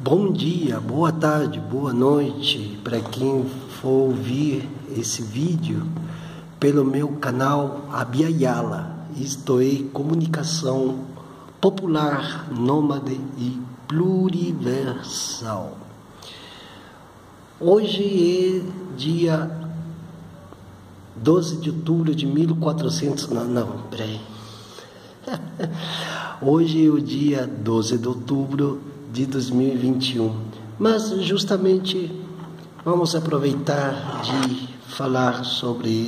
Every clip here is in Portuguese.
Bom dia, boa tarde, boa noite para quem for ouvir esse vídeo pelo meu canal Abiyala. Isto é comunicação popular, nômade e pluriversal. Hoje é dia 12 de outubro de 1400... peraí. Hoje é o dia 12 de outubro de 2021, mas justamente vamos aproveitar de falar sobre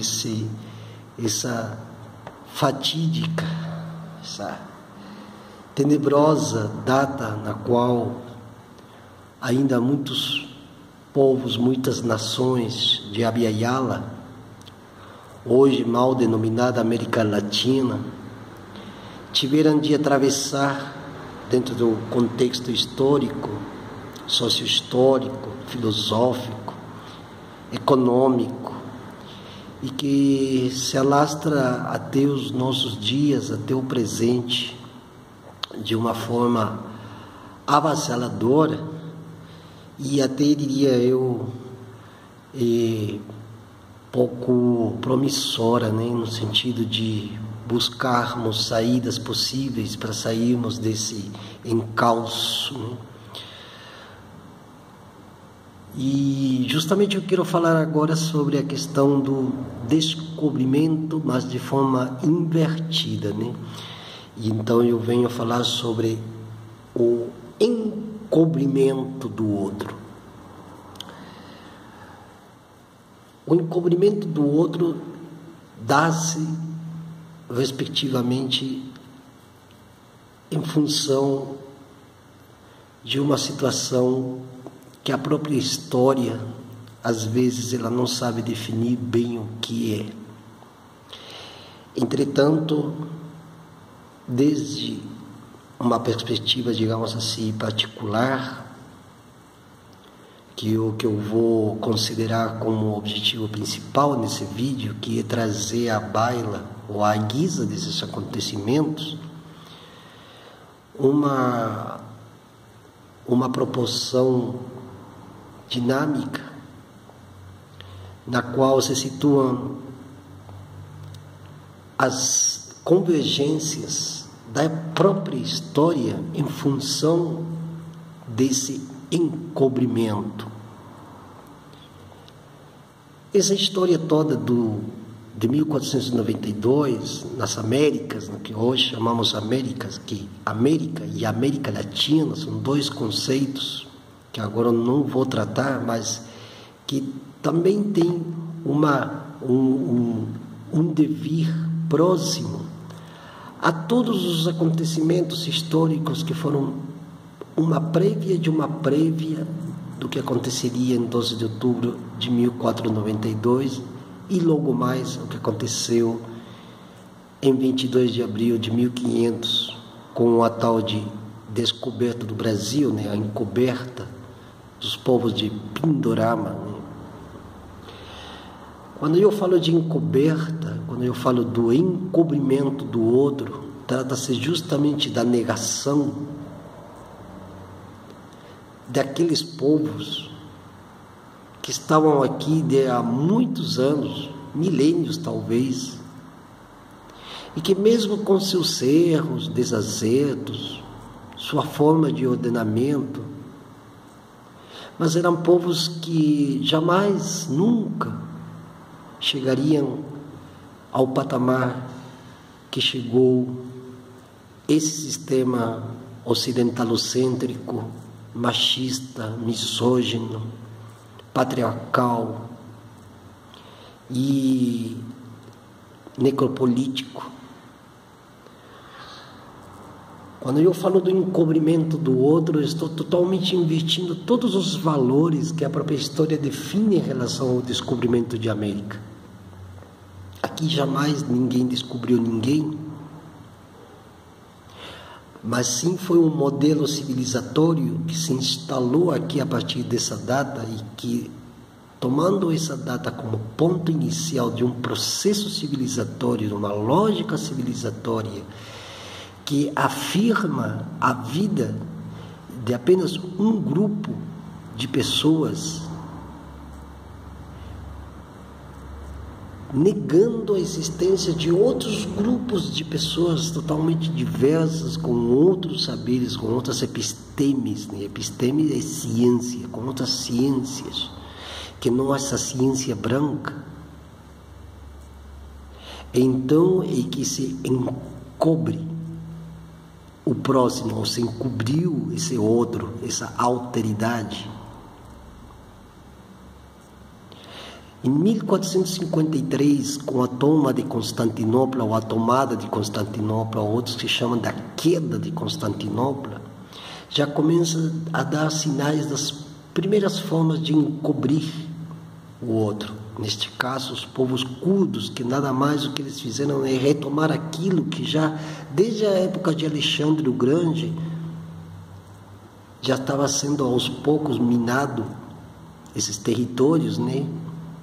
essa fatídica, essa tenebrosa data na qual ainda muitos povos, muitas nações de Abiyala, hoje mal denominada América Latina, tiveram de atravessar dentro do contexto histórico, socio-histórico, filosófico, econômico, e que se alastra até os nossos dias, até o presente, de uma forma avassaladora e até, diria eu, pouco promissora, né? No sentido de buscarmos saídas possíveis para sairmos desse encalço, né? E justamente eu quero falar agora sobre a questão do descobrimento, mas de forma invertida, né? E então eu venho falar sobre o encobrimento do outro. O encobrimento do outro dá-se respectivamente em função de uma situação que a própria história, às vezes, ela não sabe definir bem o que é. Entretanto, desde uma perspectiva, digamos assim, particular, que eu vou considerar como objetivo principal nesse vídeo, que é trazer à baila, ou à guisa desses acontecimentos, uma proporção dinâmica na qual se situam as convergências da própria história em função desse encobrimento. Essa história toda de 1492, nas Américas, no que hoje chamamos Américas, que América e América Latina são dois conceitos que agora eu não vou tratar, mas que também tem um devir próximo a todos os acontecimentos históricos que foram uma prévia de uma prévia do que aconteceria em 12 de outubro de 1492 e logo mais o que aconteceu em 22 de abril de 1500 com a tal de descoberta do Brasil, né, a encoberta dos povos de Pindorama, né. Quando eu falo de encoberta, quando eu falo do encobrimento do outro, trata-se justamente da negação daqueles povos que estavam aqui há muitos anos, milênios talvez, e que mesmo com seus erros, desacertos, sua forma de ordenamento, mas eram povos que jamais, nunca chegariam ao patamar que chegou esse sistema ocidentalocêntrico, machista, misógino, patriarcal e necropolítico. Quando eu falo do encobrimento do outro, eu estou totalmente invertindo todos os valores que a própria história define em relação ao descobrimento de América. Aqui jamais ninguém descobriu ninguém, mas sim foi um modelo civilizatório que se instalou aqui a partir dessa data e que, tomando essa data como ponto inicial de um processo civilizatório, de uma lógica civilizatória que afirma a vida de apenas um grupo de pessoas, negando a existência de outros grupos de pessoas totalmente diversas, com outros saberes, com outras epistemes, né? Episteme é ciência, com outras ciências, que não essa ciência branca. Então é que se encobre o próximo, ou se encobriu esse outro, essa alteridade. Em 1453, com a toma de Constantinopla, ou a tomada de Constantinopla, ou outros que chamam da queda de Constantinopla, já começa a dar sinais das primeiras formas de encobrir o outro. Neste caso, os povos curdos, que nada mais o que eles fizeram é retomar aquilo que já, desde a época de Alexandre o Grande, já estava sendo aos poucos minado, esses territórios, né?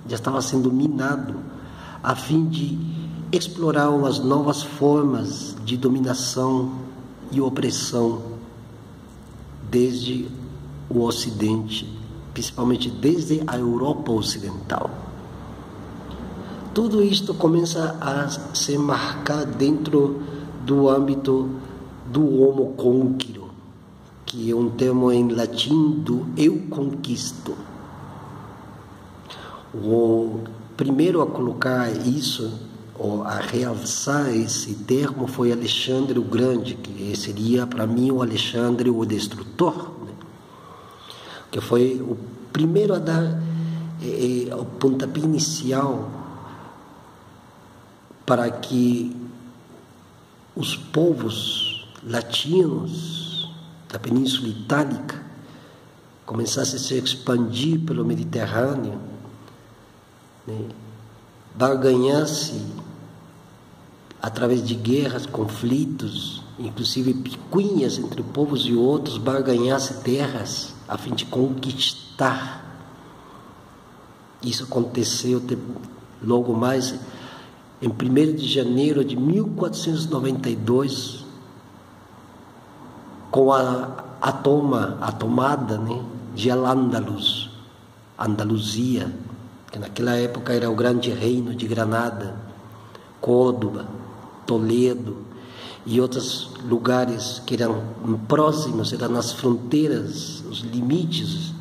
Já estava sendo minado, a fim de explorar umas novas formas de dominação e opressão desde o Ocidente, principalmente desde a Europa Ocidental. Tudo isto começa a se marcar dentro do âmbito do homo conquiro, que é um termo em latim do eu conquisto. O primeiro a colocar isso, ou a realçar esse termo, foi Alexandre o Grande, que seria para mim o Alexandre o Destrutor, né? Que foi o primeiro a dar o pontapé inicial para que os povos latinos da Península Itálica começassem a se expandir pelo Mediterrâneo, né? Barganhasse através de guerras, conflitos, inclusive picuinhas entre povos e outros, barganhasse terras a fim de conquistar. Isso aconteceu logo mais em 1º de janeiro de 1492, com a tomada, né, de Al-Ándalus, Andaluzia, que naquela época era o grande reino de Granada, Córdoba, Toledo e outros lugares que eram próximos, eram nas fronteiras, os limites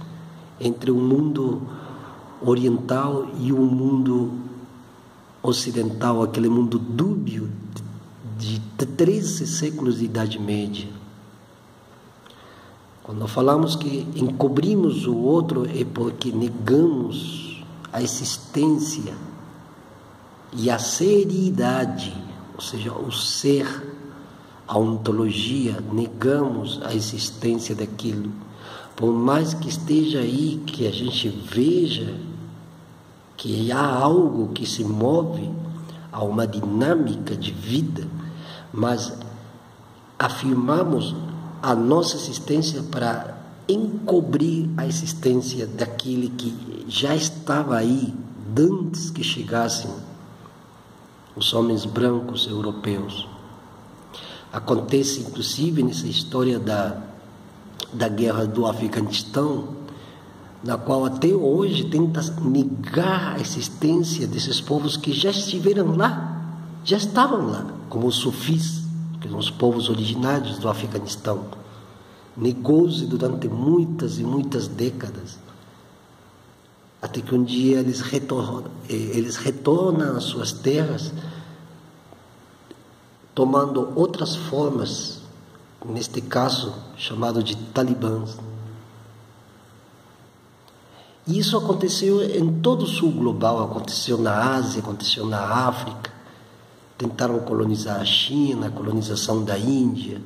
entre o mundo oriental e o mundo ocidental, aquele mundo dúbio de 13 séculos de Idade Média. Quando falamos que encobrimos o outro, é porque negamos a existência e a seriedade, ou seja, o ser, a ontologia, negamos a existência daquilo. Por mais que esteja aí, que a gente veja que há algo que se move, há uma dinâmica de vida, mas afirmamos a nossa existência para encobrir a existência daquele que já estava aí antes que chegassem os homens brancos europeus. Acontece inclusive nessa história da guerra do Afeganistão, na qual até hoje tenta negar a existência desses povos que já estiveram lá, já estavam lá, como os sufis, que são os povos originários do Afeganistão. Negou-se durante muitas e muitas décadas, até que um dia eles retornam às suas terras, tomando outras formas, neste caso chamado de talibãs. E isso aconteceu em todo o sul global, aconteceu na Ásia, aconteceu na África. Tentaram colonizar a China, a colonização da Índia,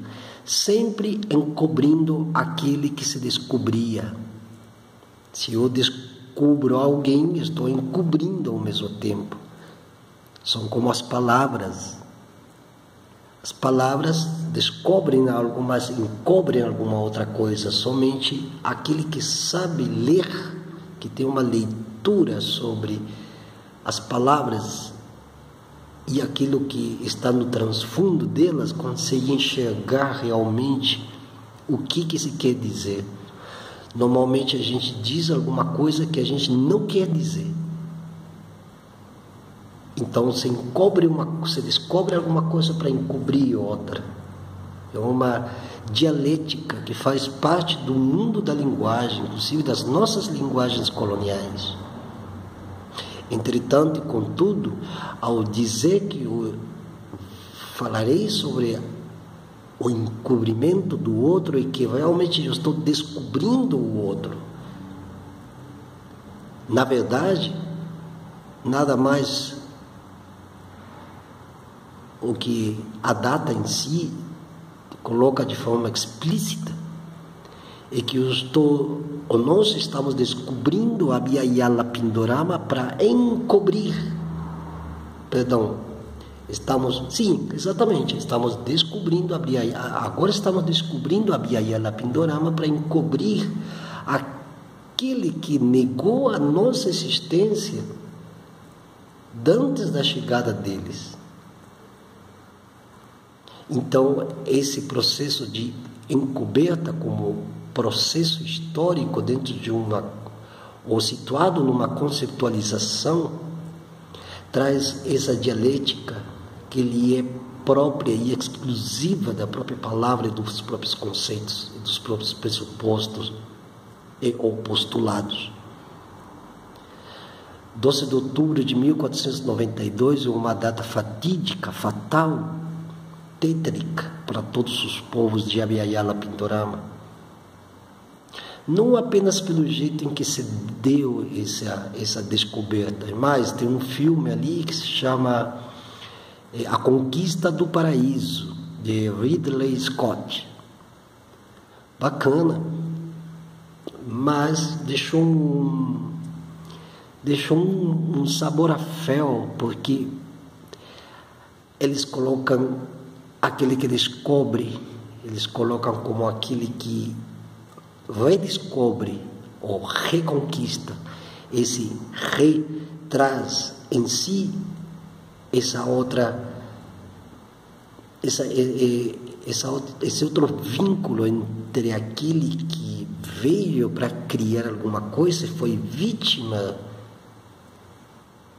sempre encobrindo aquele que se descobria. Se eu descubro alguém, estou encobrindo ao mesmo tempo. São como as palavras. As palavras descobrem algo, mas encobrem alguma outra coisa. Somente aquele que sabe ler, que tem uma leitura sobre as palavras e aquilo que está no transfundo delas, consegue enxergar realmente o que se quer dizer. Normalmente a gente diz alguma coisa que a gente não quer dizer. Então você descobre alguma coisa para encobrir outra. É uma dialética que faz parte do mundo da linguagem, inclusive das nossas linguagens coloniais. Entretanto e contudo, ao dizer que eu falarei sobre o encobrimento do outro e que realmente eu estou descobrindo o outro, na verdade, nada mais o que a data em si coloca de forma explícita é que nós estamos descobrindo a Abhyayala Pindorama para encobrir. Sim, exatamente, estamos descobrindo agora estamos descobrindo a Abhyayala Pindorama para encobrir aquele que negou a nossa existência antes da chegada deles. Então, esse processo de encoberta como processo histórico dentro de ou situado numa conceptualização, traz essa dialética que lhe é própria e exclusiva da própria palavra e dos próprios conceitos, e dos próprios pressupostos ou postulados. 12 de outubro de 1492 é uma data fatídica, fatal, tétrica para todos os povos de Abhyayala Pindorama. Não apenas pelo jeito em que se deu essa descoberta, mas tem um filme ali que se chama A Conquista do Paraíso, de Ridley Scott. Bacana, mas deixou um sabor a fel, porque eles colocam aquele que descobre, eles colocam como aquele que redescobre ou reconquista. Esse traz em si esse outro vínculo entre aquele que veio para criar alguma coisa e foi vítima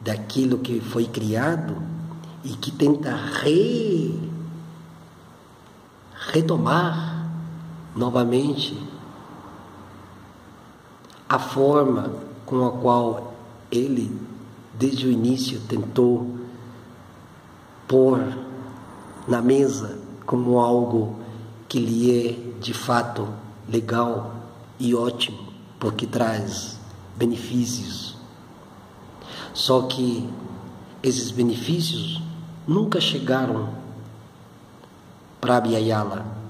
daquilo que foi criado e que tenta retomar novamente a forma com a qual ele, desde o início, tentou pôr na mesa como algo que lhe é, de fato, legal e ótimo, porque traz benefícios. Só que esses benefícios nunca chegaram para Abhyayala.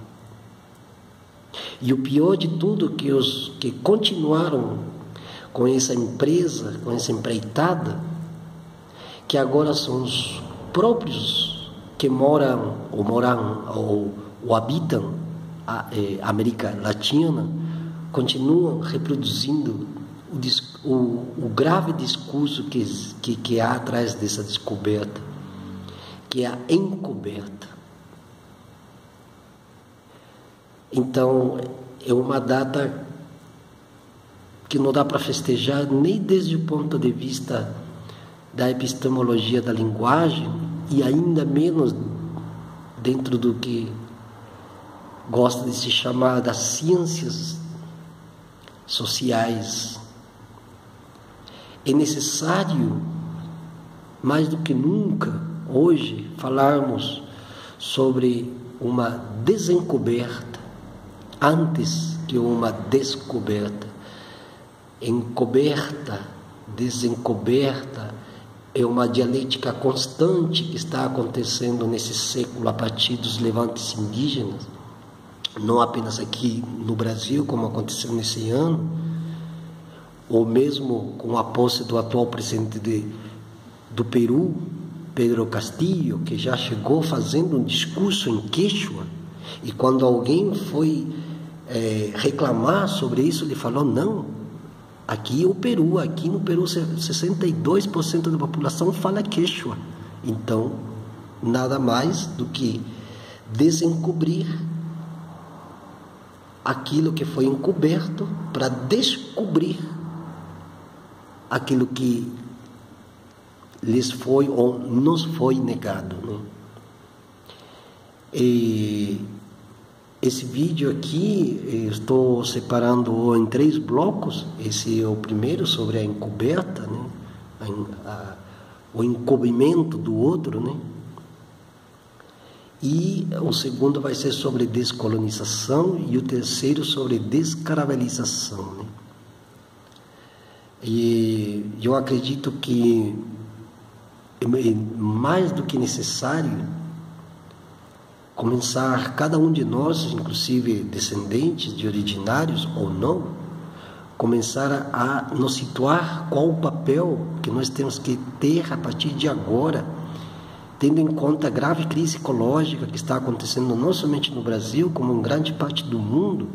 E o pior de tudo, que os que continuaram com essa empresa, com essa empreitada, que agora são os próprios que moram ou habitam a América Latina, continuam reproduzindo o grave discurso que há atrás dessa descoberta, que é a encoberta. Então, é uma data que não dá para festejar nem desde o ponto de vista da epistemologia da linguagem, e ainda menos dentro do que gosta de se chamar das ciências sociais. É necessário, mais do que nunca, hoje, falarmos sobre uma desencoberta antes que uma descoberta. Encoberta, desencoberta, é uma dialética constante que está acontecendo nesse século a partir dos levantes indígenas, não apenas aqui no Brasil, como aconteceu nesse ano, ou mesmo com a posse do atual presidente do Peru, Pedro Castillo, que já chegou fazendo um discurso em Quechua, e quando alguém foi reclamar sobre isso, ele falou: não, aqui no Peru 62% da população fala Quechua. Então, nada mais do que desencobrir aquilo que foi encoberto para descobrir aquilo que lhes foi ou nos foi negado, né? E esse vídeo aqui eu estou separando em 3 blocos. Esse é o primeiro, sobre a encoberta, né? O encobrimento do outro, né? E o segundo vai ser sobre descolonização e o terceiro sobre descaravelização, né? E eu acredito que é mais do que necessário começar, cada um de nós, inclusive descendentes de originários ou não, começar a nos situar qual o papel que nós temos que ter a partir de agora, tendo em conta a grave crise ecológica que está acontecendo não somente no Brasil, como em grande parte do mundo.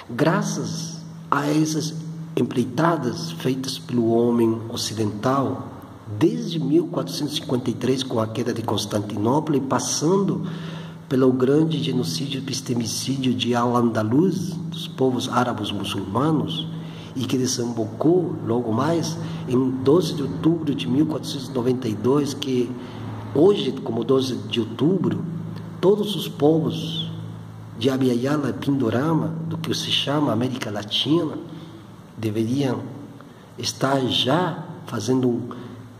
Graças a essas empreitadas feitas pelo homem ocidental, desde 1453, com a queda de Constantinopla, e passando pelo grande genocídio e epistemicídio de Al-Andalus, dos povos árabes muçulmanos, e que desembocou logo mais em 12 de outubro de 1492, que hoje, como 12 de outubro, todos os povos de Abya-Yala e Pindorama, do que se chama América Latina, deveriam estar já fazendo um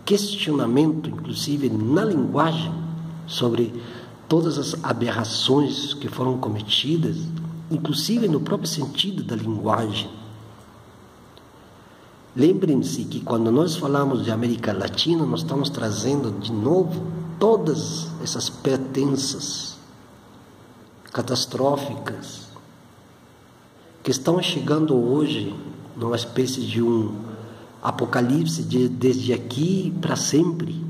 questionamento, inclusive na linguagem, sobre todas as aberrações que foram cometidas, inclusive no próprio sentido da linguagem. Lembrem-se que quando nós falamos de América Latina, nós estamos trazendo de novo todas essas pertenças catastróficas que estão chegando hoje numa espécie de um apocalipse desde aqui para sempre,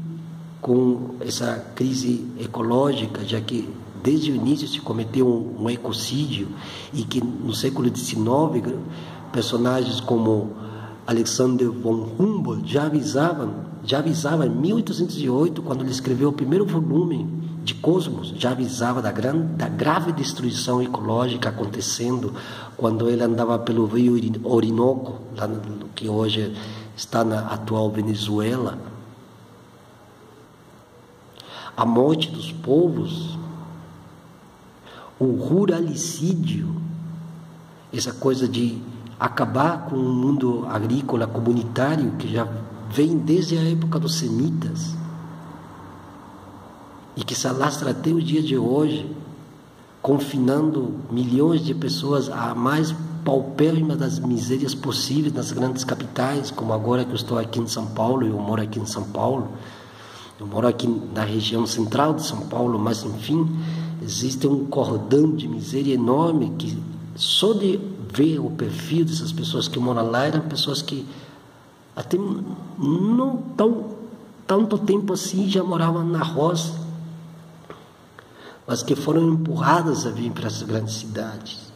com essa crise ecológica, já que desde o início se cometeu um ecocídio, e que no século XIX personagens como Alexander von Humboldt já avisava em 1808, quando ele escreveu o primeiro volume de Cosmos, já avisava da grave destruição ecológica acontecendo quando ele andava pelo rio Orinoco, lá no que hoje está na atual Venezuela. A morte dos povos, o ruralicídio, essa coisa de acabar com o mundo agrícola comunitário que já vem desde a época dos semitas e que se alastra até o dia de hoje, confinando milhões de pessoas à mais paupérrima das misérias possíveis nas grandes capitais, como agora que eu estou aqui em São Paulo. Eu moro aqui em São Paulo, eu moro aqui na região central de São Paulo, mas enfim, existe um cordão de miséria enorme que só de ver o perfil dessas pessoas que moram lá eram pessoas que até não tanto tempo assim já moravam na roça, mas que foram empurradas a vir para as grandes cidades.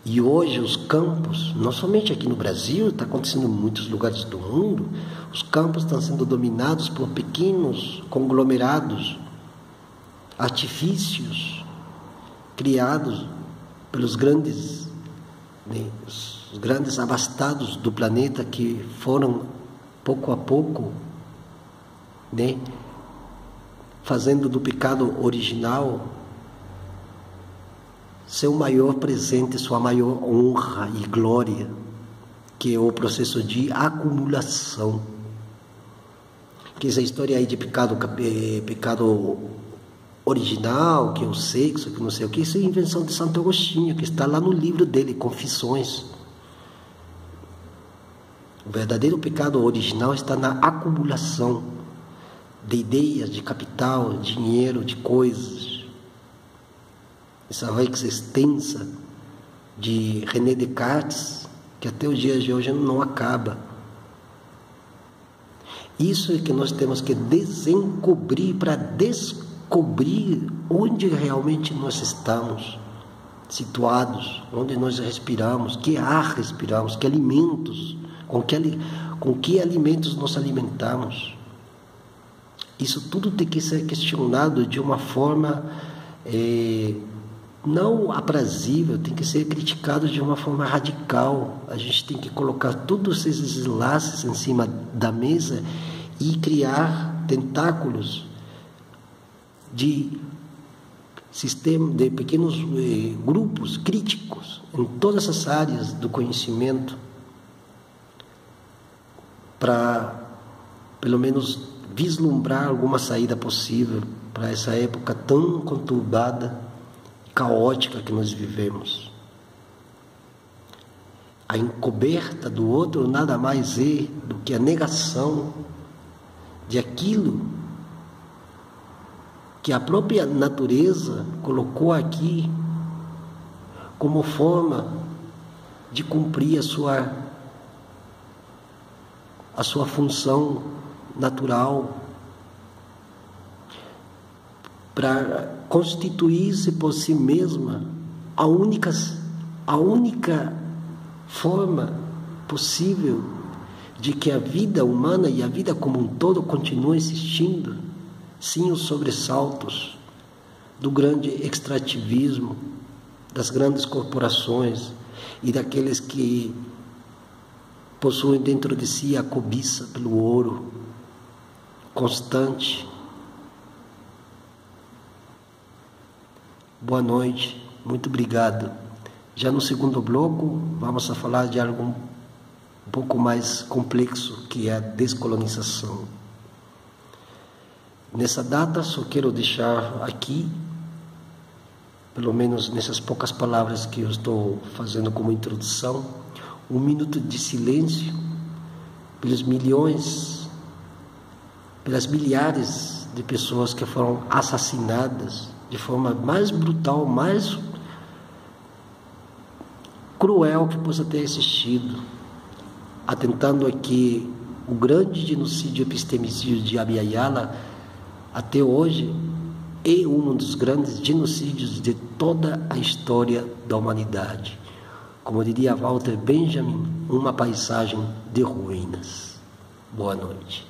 E hoje os campos, não somente aqui no Brasil, está acontecendo em muitos lugares do mundo, os campos estão sendo dominados por pequenos conglomerados, artifícios criados pelos grandes, os grandes abastados do planeta, que foram pouco a pouco, fazendo do pecado original seu maior presente, sua maior honra e glória, que é o processo de acumulação. Que essa história aí de pecado original, que é o sexo, que não sei o que, isso é invenção de Santo Agostinho, que está lá no livro dele, Confissões. O verdadeiro pecado original está na acumulação de ideias, de capital, dinheiro, de coisas. Essa rex extensa de René Descartes, que até os dias de hoje não acaba. Isso é que nós temos que desencobrir para descobrir onde realmente nós estamos situados, onde nós respiramos, que ar respiramos, que alimentos, com que alimentos nós alimentamos. Isso tudo tem que ser questionado de uma forma não aprazível, tem que ser criticado de uma forma radical. A gente tem que colocar todos esses enlaces em cima da mesa e criar tentáculos de sistema, de pequenos grupos críticos em todas as áreas do conhecimento, para pelo menos vislumbrar alguma saída possível para essa época tão conturbada, caótica que nós vivemos. A encoberta do outro nada mais é do que a negação de aquilo que a própria natureza colocou aqui como forma de cumprir a sua função natural, para constituir-se por si mesma a única forma possível de que a vida humana e a vida como um todo continue existindo, sem os sobressaltos do grande extrativismo, das grandes corporações e daqueles que possuem dentro de si a cobiça pelo ouro constante. Boa noite, muito obrigado. Já no segundo bloco vamos a falar de algo um pouco mais complexo, que é a descolonização. Nessa data só quero deixar aqui, pelo menos nessas poucas palavras que eu estou fazendo como introdução, um minuto de silêncio pelos milhões, pelas milhares de pessoas que foram assassinadas de forma mais brutal, mais cruel que possa ter existido, atentando aqui o grande genocídio epistemicídio de Abya Yala, até hoje, é um dos grandes genocídios de toda a história da humanidade. Como diria Walter Benjamin, uma paisagem de ruínas. Boa noite.